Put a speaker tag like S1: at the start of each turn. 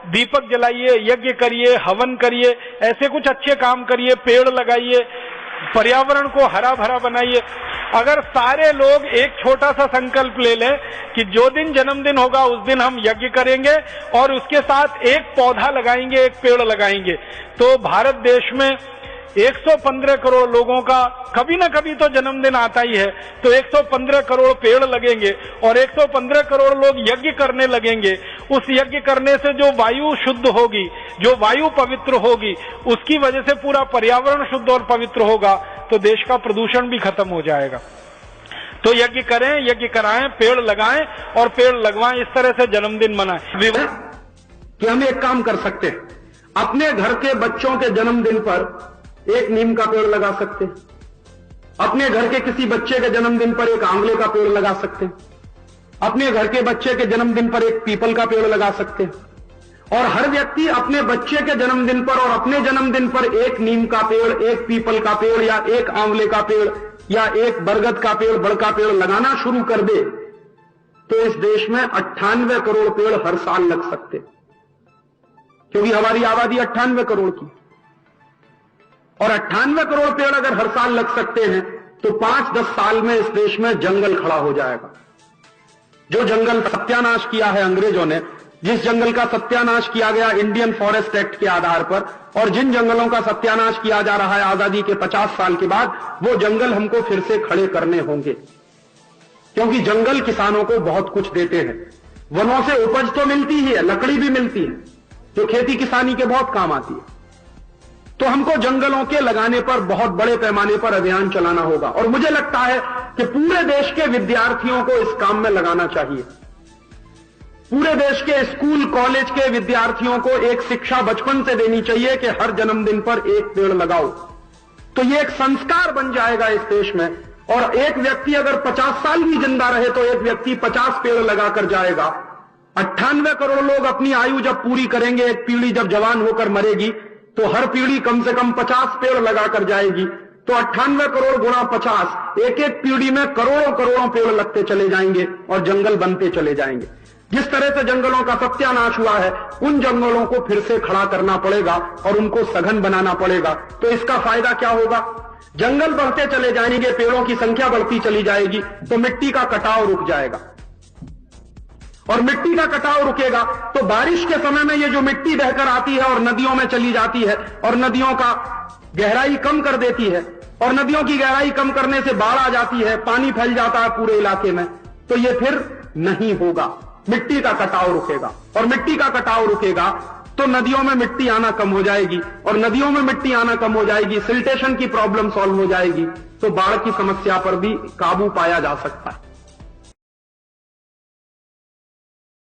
S1: दीपक जलाइए, यज्ञ करिए, हवन करिए, ऐसे कुछ अच्छे काम करिए, पेड़ लगाइए, पर्यावरण को हरा भरा बनाइए। अगर सारे लोग एक छोटा सा संकल्प ले लें कि जो दिन जन्मदिन होगा उस दिन हम यज्ञ करेंगे और उसके साथ एक पौधा लगाएंगे, एक पेड़ लगाएंगे, तो भारत देश में 115 करोड़ लोगों का कभी ना कभी तो जन्मदिन आता ही है, तो 115 करोड़ पेड़ लगेंगे और 115 करोड़ लोग यज्ञ करने लगेंगे। उस यज्ञ करने से जो वायु शुद्ध होगी, जो वायु पवित्र होगी, उसकी वजह से पूरा पर्यावरण शुद्ध और पवित्र होगा, तो देश का प्रदूषण भी खत्म हो जाएगा। तो यज्ञ करें, यज्ञ कराएं, पेड़ लगाएं और पेड़ लगवाएं, इस तरह से जन्मदिन मनाएं।
S2: कि हम एक काम कर सकते हैं, अपने घर के बच्चों के जन्मदिन पर एक नीम का पेड़ लगा सकते हैं, अपने घर के किसी बच्चे के जन्मदिन पर एक आंवले का पेड़ लगा सकते हैं, अपने घर के बच्चे के जन्मदिन पर एक पीपल का पेड़ लगा सकते हैं, और हर व्यक्ति अपने बच्चे के जन्मदिन पर और अपने जन्मदिन पर एक नीम का पेड़, एक पीपल का पेड़ या एक आंवले का पेड़ या एक बरगद का पेड़, बड़ का पेड़ लगाना शुरू कर दे, तो इस देश में 98 करोड़ पेड़ हर साल लग सकते, क्योंकि हमारी आबादी 98 करोड़ की, और 98 करोड़ पेड़ अगर हर साल लग सकते हैं तो 5-10 साल में इस देश में जंगल खड़ा हो जाएगा। जो जंगल सत्यानाश किया है अंग्रेजों ने, जिस जंगल का सत्यानाश किया गया इंडियन फॉरेस्ट एक्ट के आधार पर, और जिन जंगलों का सत्यानाश किया जा रहा है आजादी के 50 साल के बाद, वो जंगल हमको फिर से खड़े करने होंगे, क्योंकि जंगल किसानों को बहुत कुछ देते हैं। वनों से उपज तो मिलती ही है, लकड़ी भी मिलती है, जो खेती किसानी के बहुत काम आती है। तो हमको जंगलों के लगाने पर बहुत बड़े पैमाने पर अभियान चलाना होगा, और मुझे लगता है कि पूरे देश के विद्यार्थियों को इस काम में लगाना चाहिए। पूरे देश के स्कूल कॉलेज के विद्यार्थियों को एक शिक्षा बचपन से देनी चाहिए कि हर जन्मदिन पर एक पेड़ लगाओ, तो ये एक संस्कार बन जाएगा इस देश में। और एक व्यक्ति अगर 50 साल भी जिंदा रहे तो एक व्यक्ति 50 पेड़ लगाकर जाएगा। 98 करोड़ लोग अपनी आयु जब पूरी करेंगे, एक पीढ़ी जब जवान होकर मरेगी, तो हर पीढ़ी कम से कम 50 पेड़ लगाकर जाएगी, तो 98 करोड़ गुणा 50, एक एक पीढ़ी में करोड़ों करोड़ों पेड़ लगते चले जाएंगे और जंगल बनते चले जाएंगे। जिस तरह से जंगलों का सत्यानाश हुआ है, उन जंगलों को फिर से खड़ा करना पड़ेगा और उनको सघन बनाना पड़ेगा। तो इसका फायदा क्या होगा? जंगल बढ़ते चले जाएंगे, पेड़ों की संख्या बढ़ती चली जाएगी, तो मिट्टी का कटाव रुक जाएगा, और मिट्टी का कटाव रुकेगा तो बारिश के समय में ये जो मिट्टी बहकर आती है और नदियों में चली जाती है और नदियों का गहराई कम कर देती है, और नदियों की गहराई कम करने से बाढ़ आ जाती है, पानी फैल जाता है पूरे इलाके में, तो ये फिर नहीं होगा। मिट्टी का कटाव रुकेगा, और मिट्टी का कटाव रुकेगा तो नदियों में मिट्टी आना कम हो जाएगी, और नदियों में मिट्टी आना कम हो जाएगी, सिल्टेशन की प्रॉब्लम सॉल्व हो जाएगी, तो बाढ़ की समस्या पर भी काबू पाया जा सकता है।